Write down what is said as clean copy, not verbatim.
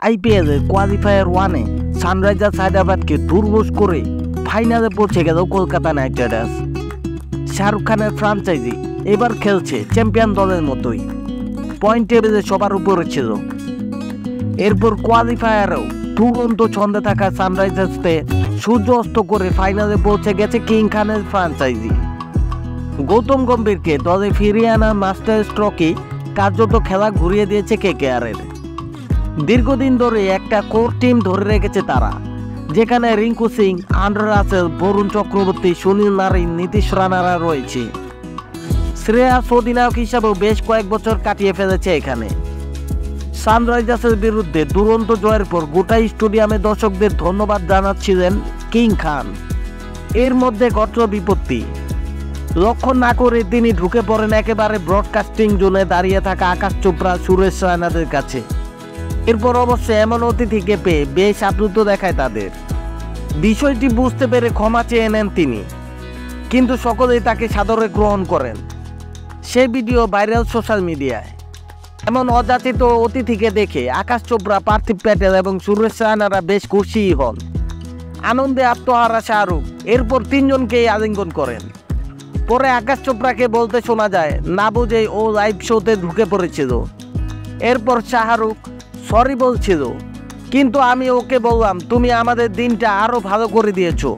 আইপিএলের কোয়ালিফায়ার ওয়ানে সানরাইজার্স হায়দ্রাবাদকে দুর্বশ করে ফাইনালে পৌঁছে গেল কলকাতা নাইট রাইডার্স। শাহরুখ খানের ফ্রাঞ্চাইজি এবার খেলছে চ্যাম্পিয়ন দলের মতোই, পয়েন্ট টেবিলে সবার উপরে ছিল। এরপর কোয়ালিফায়ারেও দুরন্ত ছন্দে থাকা সানরাইজার্সকে সূর্য অস্ত করে ফাইনালে পৌঁছে গেছে কিং খানের ফ্রাঞ্চাইজি। গৌতম গম্ভীরকে দলে ফিরিয়ে আনা মাস্টার স্ট্রোকই কার্যত খেলা ঘুরিয়ে দিয়েছে কেকেআরের। দীর্ঘদিন ধরে একটা কোর টিম ধরে রেখেছে তারা, যেখানে রিঙ্কু সিং, আন্দ্রে রাসেল, বরুণ চক্রবর্তী, সুনীল নারিন, নীতিশ রানারা রয়েছে। শ্রেয়াস অধিনায়ক হিসাবেও বেশ কয়েক বছর কাটিয়ে ফেলেছে এখানে। সানরাইজার্সের বিরুদ্ধে দুরন্ত জয়ের পর গোটা স্টেডিয়ামে দর্শকদের ধন্যবাদ জানাচ্ছিলেন কিং খান। এর মধ্যে ঘটল বিপত্তি। লক্ষ্য না করে তিনি ঢুকে পড়েন একেবারে ব্রডকাস্টিং জোনে দাঁড়িয়ে থাকা আকাশ চোপড়া, সুরেশ রায়নাদের কাছে। এরপর অবশ্য এমন অতিথিকে পেয়ে বেশ আপ্লুত দেখায় তাদের। বিষয়টি বুঝতে পেরে ক্ষমা চেয়ে নেন তিনি, কিন্তু সকলেই তাকে সাদরে গ্রহণ করেন। সে ভিডিও ভাইরাল সোশ্যাল মিডিয়ায়। এমন অযাচিত অতিথিকে দেখে আকাশ চোপড়া, পার্থিব প্যাটেল এবং সুরেশ রায়নারা বেশ খুশিই হন। আনন্দে আত্মহারা শাহরুখ এরপর তিনজনকেই আলিঙ্গন করেন। পরে আকাশ চোপড়াকে বলতে শোনা যায় না বুঝেই ও লাইভ শোতে ঢুকে পড়েছিল। এরপর শাহরুখ সরি বলছিল, কিন্তু আমি ওকে বললাম তুমি আমাদের দিনটা আরো ভালো করে দিয়েছো।